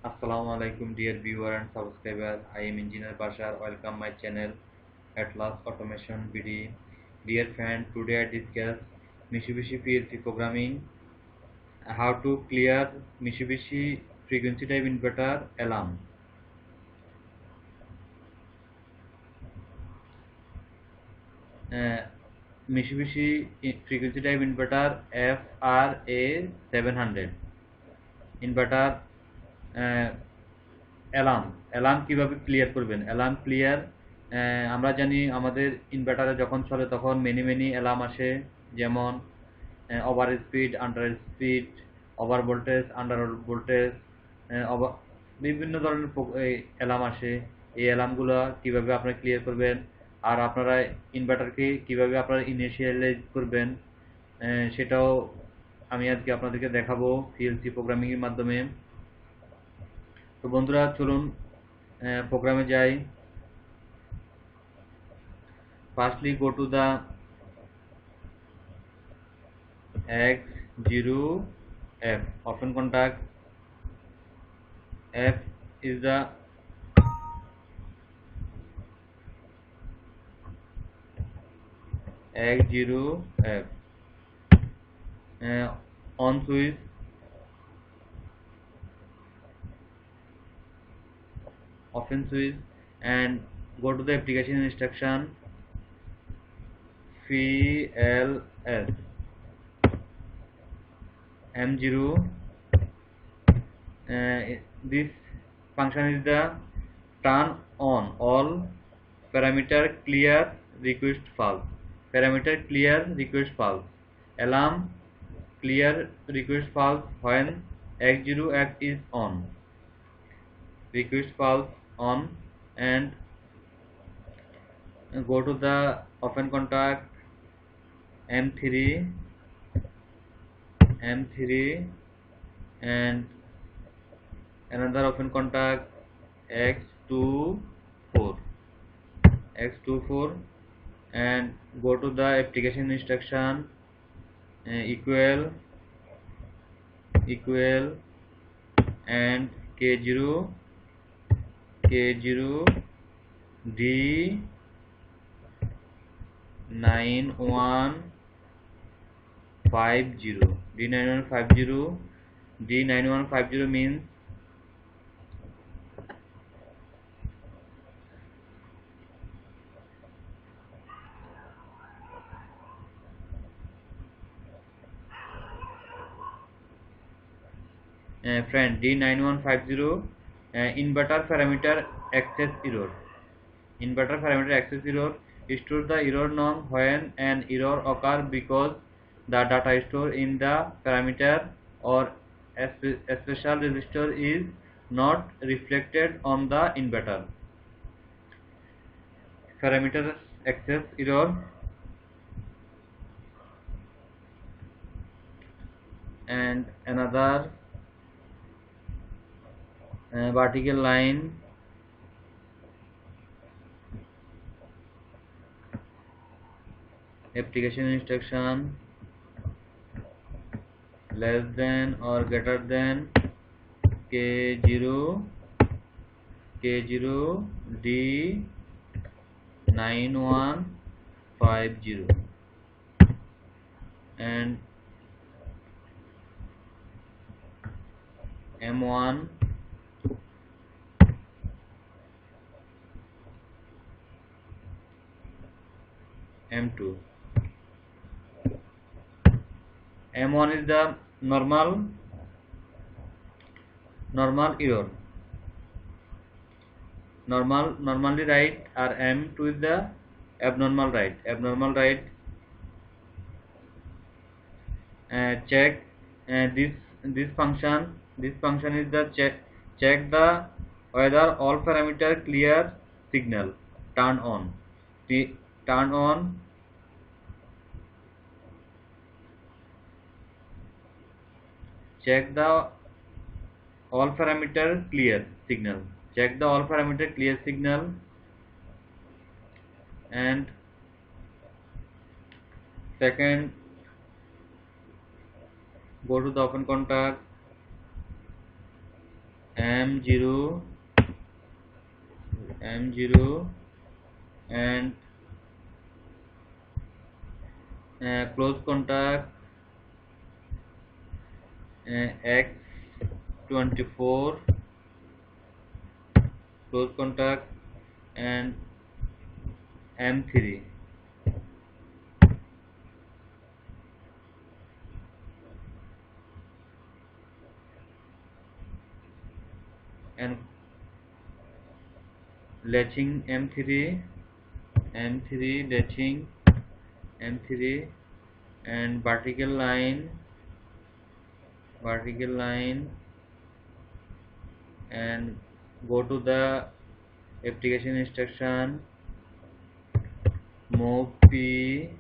Assalamu alaikum dear viewer and subscriber. I am Engineer Bashar. Welcome my channel Atlas Automation BD. Dear friend, today I discuss Mitsubishi PLC programming, how to clear Mitsubishi frequency type inverter alarm. Uh, Mitsubishi frequency type inverter FRA 700 inverter alarm কিভাবে clear করবেন। Alarm clear, আমরা জানি আমাদের ইনভার্টারে যখন চলে তখন many alarm আসে, যেমন over speed, under speed, over voltage, under voltage, বিভিন্ন ধরনের অ্যালার্ম আসে। এই অ্যালার্মগুলো কিভাবে আপনারা ক্লিয়ার করবেন আর আপনারা ইনভার্টারকে কিভাবে আপনারা ইনিশিয়ালাইজ করবেন, সেটাও আমি আজকে আপনাদেরকে দেখাবো পিএলসি প্রোগ্রামিংয়ের মাধ্যমে। তো বন্ধুরা চলুন প্রোগ্রামে যাই। Firstly go to the X0F open contact. F is the X0F on switch, open switch, and go to the application instruction VLS M0. This function is the turn on all parameter clear request false. Parameter clear request false. Alarm clear request false when X0F is on. Request false on, and go to the open contact M3 and another open contact X24 and go to the application instruction equal and K0 D9150 means friend D9150 inverter parameter access error. Inverter parameter access error store the error known when an error occur because the data stored in the parameter or a special register is not reflected on the inverter. Parameter access error and another vertical line application instruction less than or greater than K0 D9150 and M1 M2. M1 is the normal error, normally right, or M2 is the abnormal right. Check this function is the check the whether all parameter clear signal turn on. Check the all parameter clear signal. And second, go to the open contact M0 and close contact X24 close contact and M3 and latching M3 latching M3 and vertical line and go to the application instruction, move P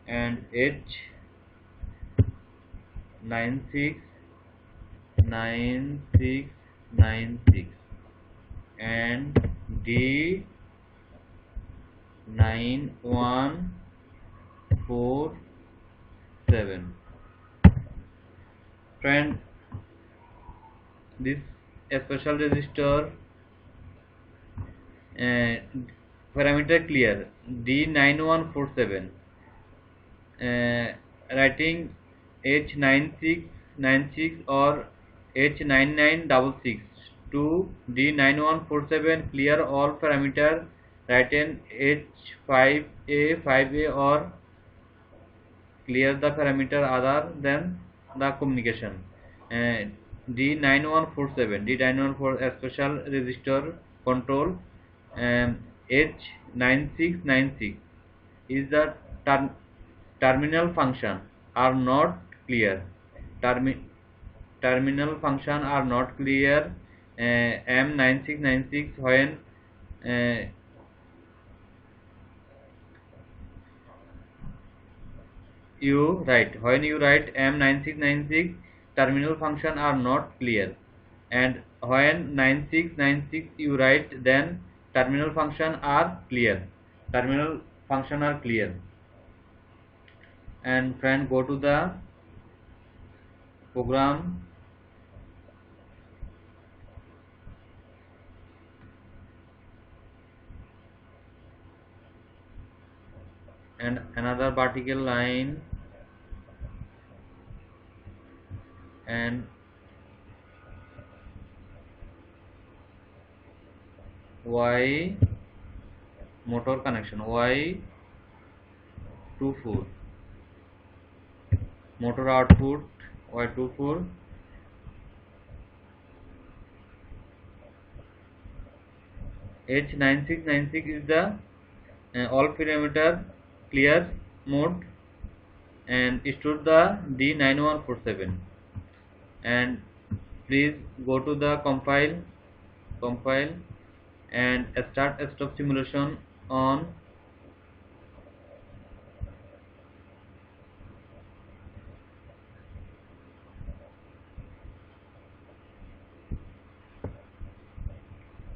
and H9696 and D9147. Friend, this special register parameter clear D9147 writing H9696 or H9966 to D9147 clear all parameter written H5A 5A or clear the parameter other than the communication. D9147 special register control H9696 is the terminal function are not clear. Terminal function are not clear. M9696 when you write M9696 terminal function are not clear, and when 9696 you write then terminal function are clear. And friend, go to the program and another vertical line and Y motor connection Y24 motor output Y24 H9696 is the all parameter clear mode and stored the D9147. And please go to the compile and start stop simulation on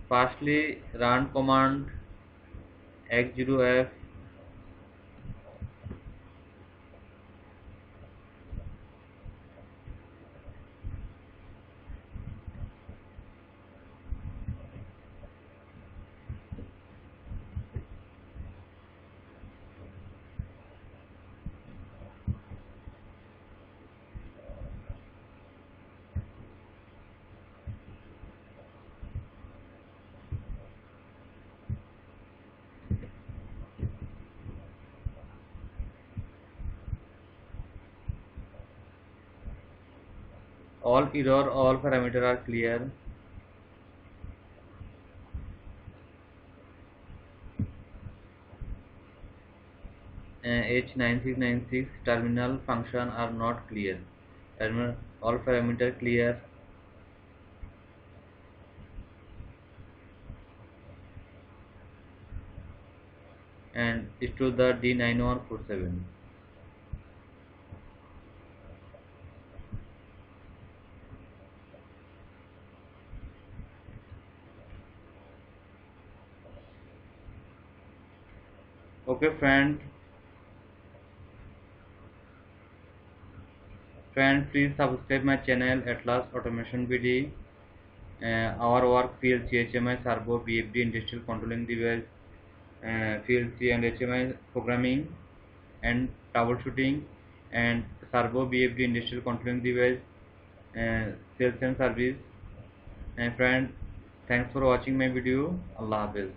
fastly run command X0F all error, all parameter are clear. H9696 terminal function are not clear. Terminal all parameter clear. And store the D9147. Okay friend, Friend, please subscribe my channel Atlas Automation BD. Our work fields HMI, Servo, BFD, Industrial Controlling Device, PLC and HMI programming and troubleshooting, and Servo, BFD, Industrial Controlling Device, sales and service. Friend, thanks for watching my video. Allah Hafiz.